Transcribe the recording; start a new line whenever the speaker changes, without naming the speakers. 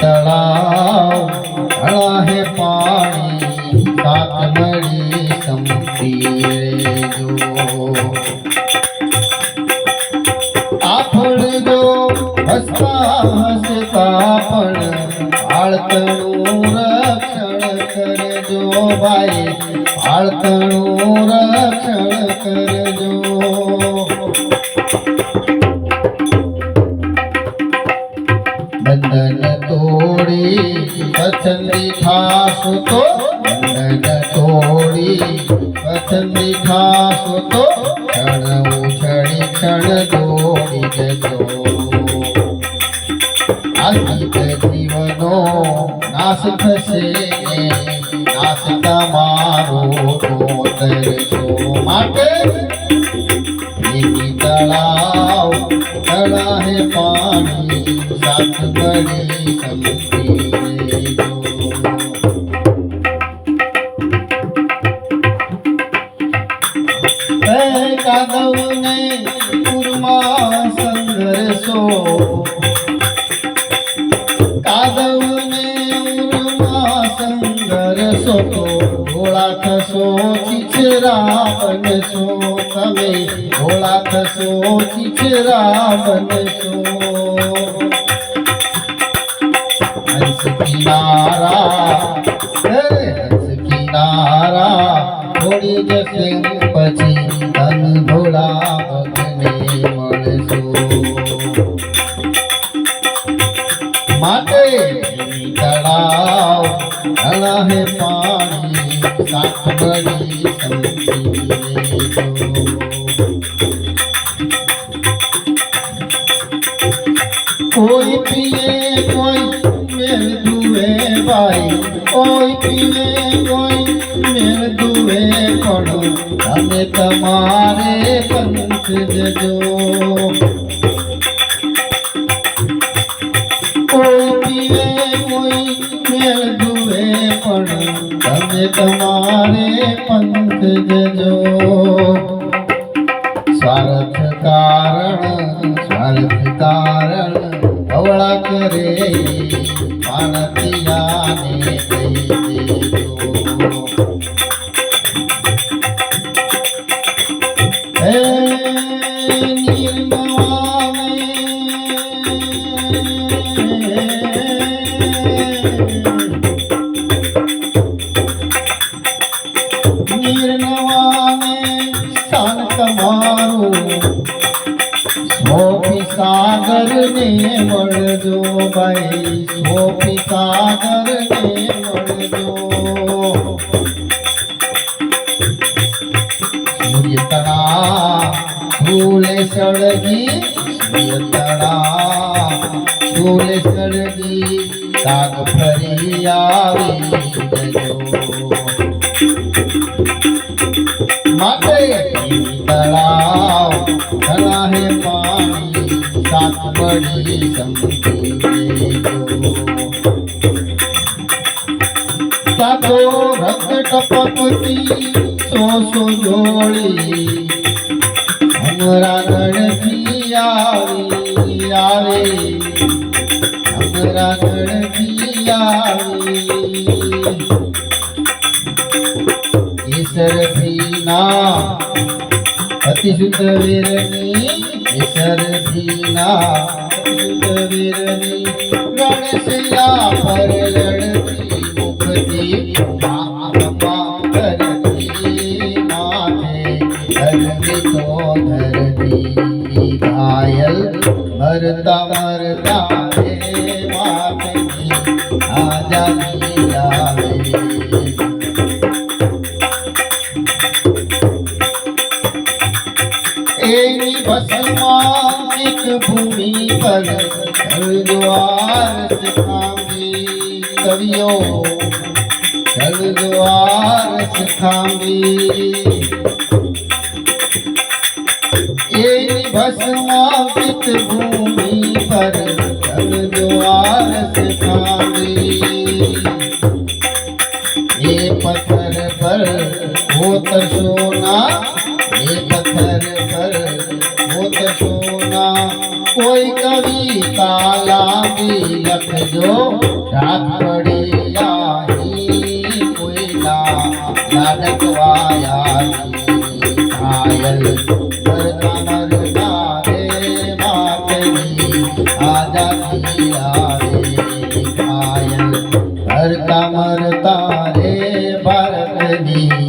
तलाव भला है पानी साथ बड़ी समती जो आपण जो हसता हसता पण आळतणू रक्षण करजो भाई आळतणू रक्षण करजो बंधन तोड़ी पसंदी खासो तो बंधन तोड़ी पसंदी खासो तो क्षण उछड़ी क्षण दौड़ी जसो आगीत जीवनो नाश थशे नाश तमारो तो तरसो माटे तलाव तला है पानी साथ बड़ी समती कादव ने उर्मा संघर्षो कादव ने उर्मा संघर्षो तो घोड़ा थसो छिछरा बनसो तमे घोड़ा थसो छिछरा बनसो हंस किनारा हंस किनारा थोड़ी जसे पछी धन घोड़ा भगने मळसो माटे तलाव भला है पानी साथ बड़ी समती कोई पिए कोई मेल दुए भाई कोई पिए कोई मेल दुए पड़ो हमें तमारे पंथ जजो कोई पिए कोई मेल दुए पड़ो हमें तमारे पंथ जजो स्वार्थ कारण अवळा करे पाणतियाने निर्नवाने स्थान तमारो सोपी सागर ने मळजो भाई सोपी सागर ने मळजो सूर्यतड़ा फूले सड़गी सूर्यतड़ा फूले सड़गी दाग फरी आवी जजो माते तलाव भला है पानी साथ बड़ी समती सातो रक्त टपकती सो जोड़ी हमरा गणती आवी आवे हमरा गणती आवी ईश्वर भीना अति शुद्ध वीरनी ईश्वर भीना अति शुद्ध वीरनी रणशिला पर लड़ती मुक्ति महात्मा करती माथे धरती तो धरती घायल मरता मरता रे माथे आजादी लावे एनी भस्मांकित भूमि पर जलद्वार सिखांगी कवियों जलद्वार सिखांगी एनी भस्मांकित भूमि पर जलद्वार सिखांगी ये पत्थर पर होत सोना ये पत्थर पर वो હોત સોના કોઈ કવિતા લાંબી લખજો રાખડી આહી કોઈના લાડકવાયાની ઘાયલ કરતા મરતા રે માતની આજાદી આવે ઘાયલ કરતા મરતા રે ભારતની